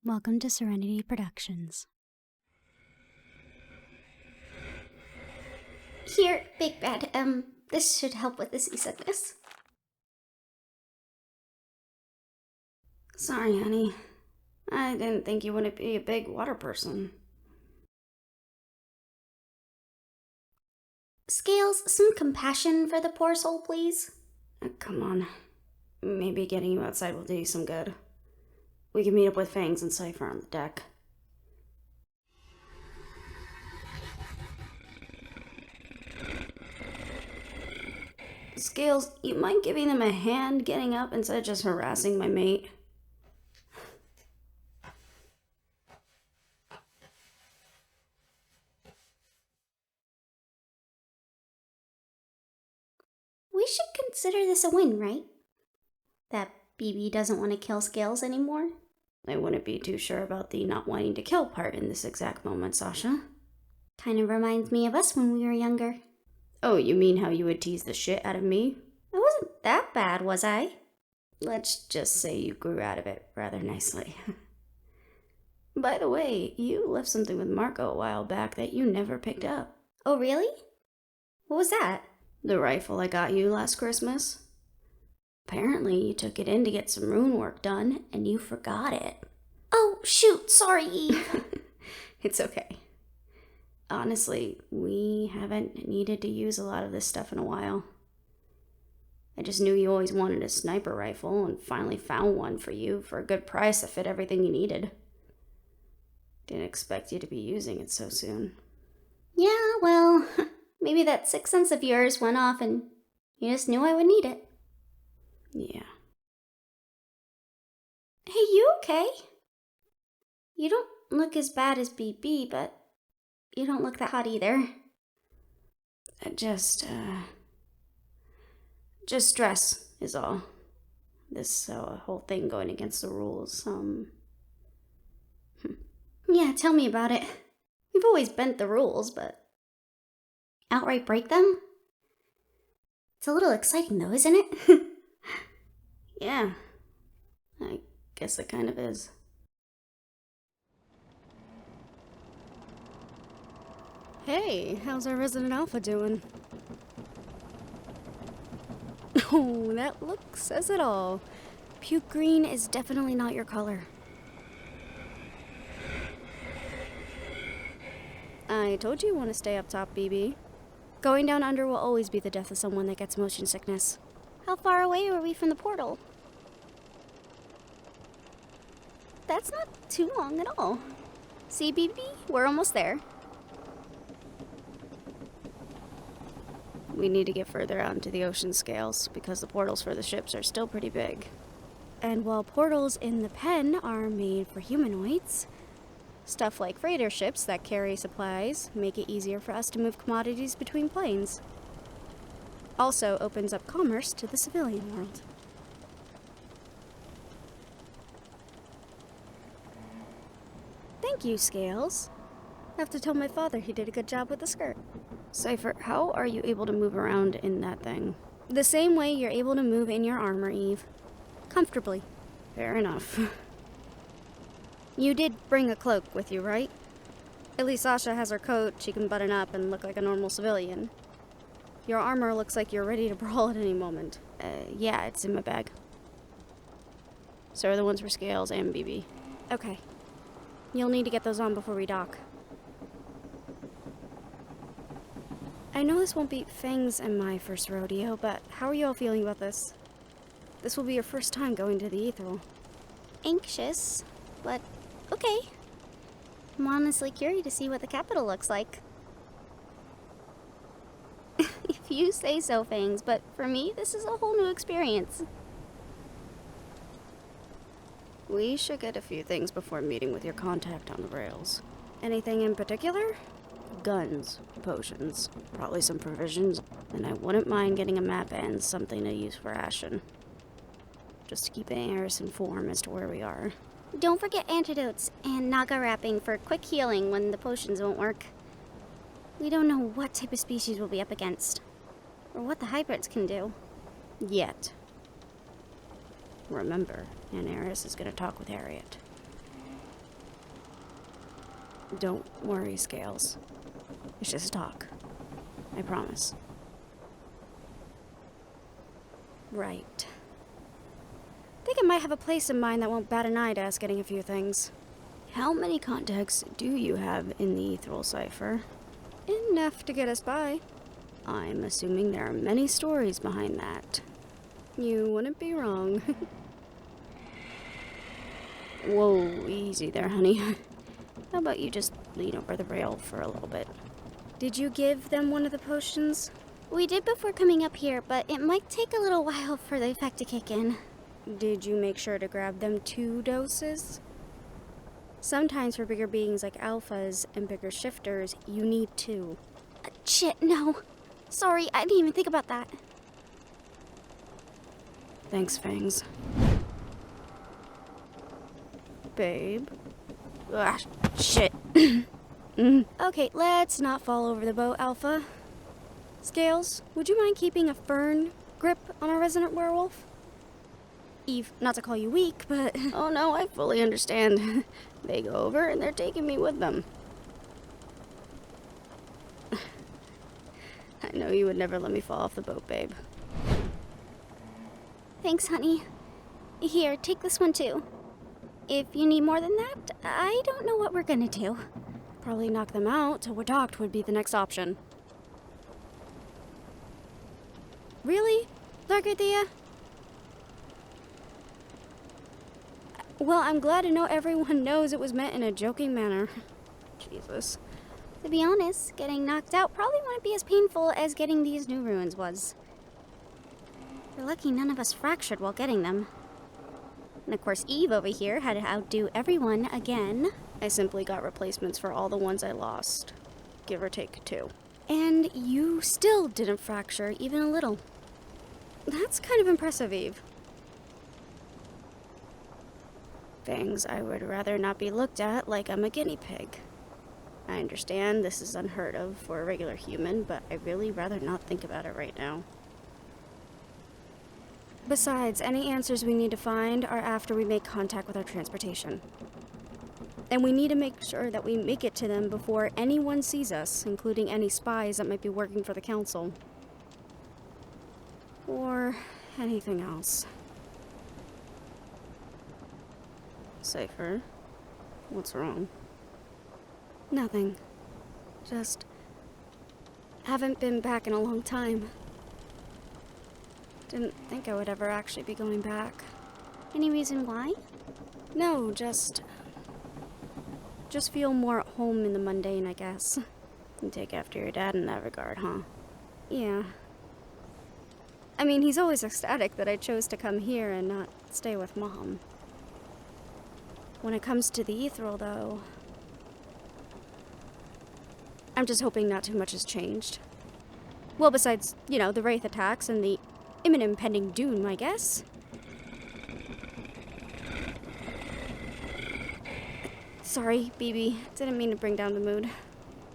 Welcome to Serenity Productions. Here, Big Bad, this should help with the seasickness. Sorry, honey. I didn't think you wouldn't be a big water person. Scales, some compassion for the poor soul, please. Come on. Maybe getting you outside will do you some good. We can meet up with Fangs and Cypher on the deck. Scales, you mind giving them a hand getting up instead of just harassing my mate? We should consider this a win, right? That BB doesn't want to kill Scales anymore? I wouldn't be too sure about the not wanting to kill part in this exact moment, Sasha. Kind of reminds me of us when we were younger. Oh, you mean how you would tease the shit out of me? I wasn't that bad, was I? Let's just say you grew out of it rather nicely. By the way, you left something with Marco a while back that you never picked up. Oh, really? What was that? The rifle I got you last Christmas. Apparently, you took it in to get some rune work done, and you forgot it. Oh, shoot, sorry, Eve. It's okay. Honestly, we haven't needed to use a lot of this stuff in a while. I just knew you always wanted a sniper rifle, and finally found one for you for a good price that fit everything you needed. Didn't expect you to be using it so soon. Yeah, well, maybe that sixth sense of yours went off and you just knew I would need it. Yeah. Hey, you okay? You don't look as bad as BB, but you don't look that hot either. Just stress is all. This whole thing going against the rules, Yeah, tell me about it. We've always bent the rules, but outright break them? It's a little exciting though, isn't it? Yeah, I guess it kind of is. Hey, how's our resident alpha doing? Oh, that look says it all. Puke green is definitely not your color. I told you want to stay up top, BB. Going down under will always be the death of someone that gets motion sickness. How far away are we from the portal? That's not too long at all. See, BB? We're almost there. We need to get further out into the ocean, Scales, because the portals for the ships are still pretty big. And while portals in the pen are made for humanoids, stuff like freighter ships that carry supplies make it easier for us to move commodities between planes. Also opens up commerce to the civilian world. Thank you, Scales. I have to tell my father he did a good job with the skirt. Cypher, how are you able to move around in that thing? The same way you're able to move in your armor, Eve. Comfortably. Fair enough. You did bring a cloak with you, right? At least Sasha has her coat, she can button up and look like a normal civilian. Your armor looks like you're ready to brawl at any moment. Yeah, it's in my bag. So are the ones for Scales and BB. Okay. You'll need to get those on before we dock. I know this won't be Fangs and my first rodeo, but how are you all feeling about this? This will be your first time going to the Ethereal. Anxious, but okay. I'm honestly curious to see what the capital looks like. If you say so, Fangs, but for me, this is a whole new experience. We should get a few things before meeting with your contact on the rails. Anything in particular? Guns, potions, probably some provisions, and I wouldn't mind getting a map and something to use for Ashen. Just to keep Aris informed as to where we are. Don't forget antidotes and naga wrapping for quick healing when the potions won't work. We don't know what type of species we'll be up against, or what the hybrids can do. Yet. Remember, Aris is going to talk with Harriet. Don't worry, Scales. It's just talk. I promise. Right. Think I might have a place in mind that won't bat an eye to us getting a few things. How many contacts do you have in the ethereal cipher? Enough to get us by. I'm assuming there are many stories behind that. You wouldn't be wrong. Whoa, easy there, honey. How about you just lean over the rail for a little bit? Did you give them one of the potions? We did before coming up here, but it might take a little while for the effect to kick in. Did you make sure to grab them 2 doses? Sometimes for bigger beings like alphas and bigger shifters, you need 2. Shit, no. Sorry, I didn't even think about that. Thanks, Fangs. Babe. Ah, shit. Okay, let's not fall over the boat, Alpha. Scales, would you mind keeping a firm grip on our resident werewolf? Eve, not to call you weak, but... Oh no, I fully understand. They go over and they're taking me with them. I know you would never let me fall off the boat, babe. Thanks, honey. Here, take this one too. If you need more than that, I don't know what we're gonna do. Probably knock them out till we're docked would be the next option. Really? Largathea? Well, I'm glad to know everyone knows it was meant in a joking manner. Jesus. To be honest, getting knocked out probably wouldn't be as painful as getting these new ruins was. We're lucky none of us fractured while getting them. And of course, Eve over here had to outdo everyone again. I simply got replacements for all the ones I lost. Give or take 2. And you still didn't fracture even a little. That's kind of impressive, Eve. Fangs, I would rather not be looked at like I'm a guinea pig. I understand this is unheard of for a regular human, but I'd really rather not think about it right now. Besides, any answers we need to find are after we make contact with our transportation. And we need to make sure that we make it to them before anyone sees us, including any spies that might be working for the Council. Or anything else. Cypher, what's wrong? Nothing. Just haven't been back in a long time. Didn't think I would ever actually be going back. Any reason why? No, just feel more at home in the mundane, I guess. You take after your dad in that regard, huh? Yeah. I mean, he's always ecstatic that I chose to come here and not stay with Mom. When it comes to the ethereal, though, I'm just hoping not too much has changed. Well, besides, the Wraith attacks and the imminent impending doom, I guess. Sorry, BB. Didn't mean to bring down the mood.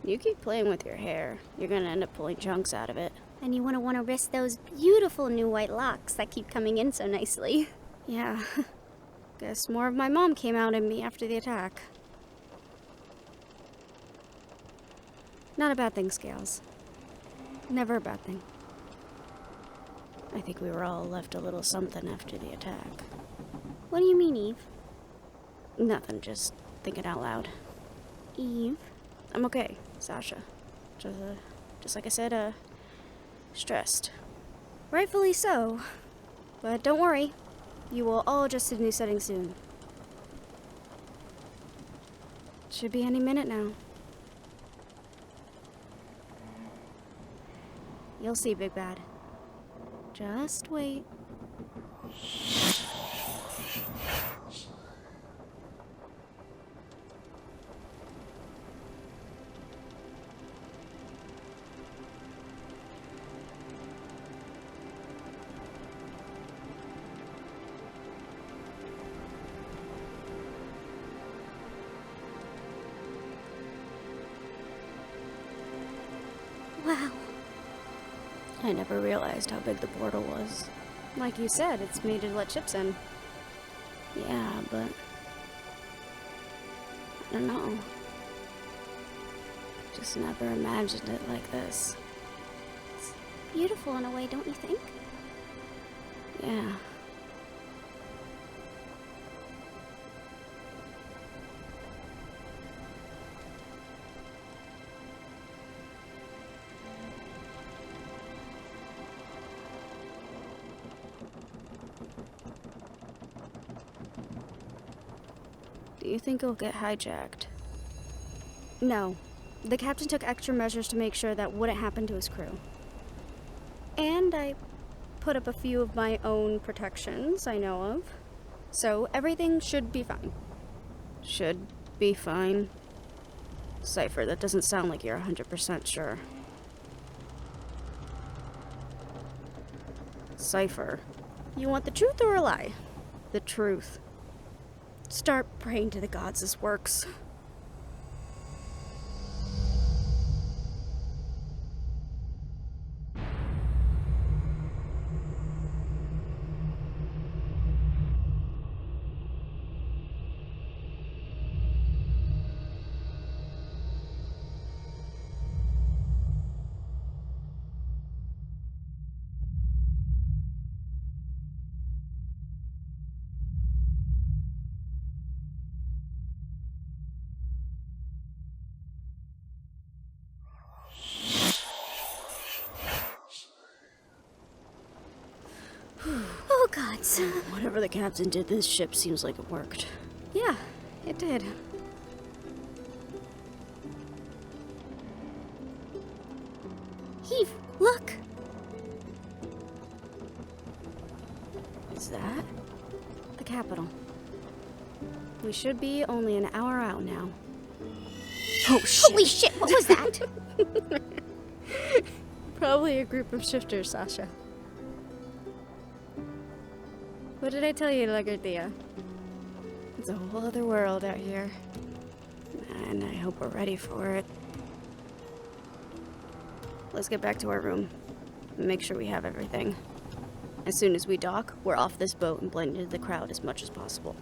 You keep playing with your hair. You're gonna end up pulling chunks out of it. And you wouldn't want to risk those beautiful new white locks that keep coming in so nicely. Yeah. Guess more of my mom came out in me after the attack. Not a bad thing, Scales. Never a bad thing. I think we were all left a little something after the attack. What do you mean, Eve? Nothing, just thinking out loud. Eve? I'm okay, Sasha. Just like I said, stressed. Rightfully so. But don't worry. You will all adjust to the new setting soon. Should be any minute now. You'll see, Big Bad. Just wait. Wow. I never realized how big the portal was. Like you said, it's made to let ships in. Yeah, but I don't know. Just never imagined it like this. It's beautiful in a way, don't you think? Yeah. Do you think it'll get hijacked? No. The captain took extra measures to make sure that wouldn't happen to his crew. And I put up a few of my own protections I know of. So everything should be fine. Should be fine. Cypher, that doesn't sound like you're 100% sure. Cypher. You want the truth or a lie? The truth. Start praying to the gods this works. Oh, gods. Whatever the captain did, this ship seems like it worked. Yeah, it did. Heave, look! Is that? The capital. We should be only an hour out now. Oh, shit! Holy shit, what was that? Probably a group of shifters, Sasha. What did I tell you, Lagardia? It's a whole other world out here. And I hope we're ready for it. Let's get back to our room. And make sure we have everything. As soon as we dock, we're off this boat and blend into the crowd as much as possible.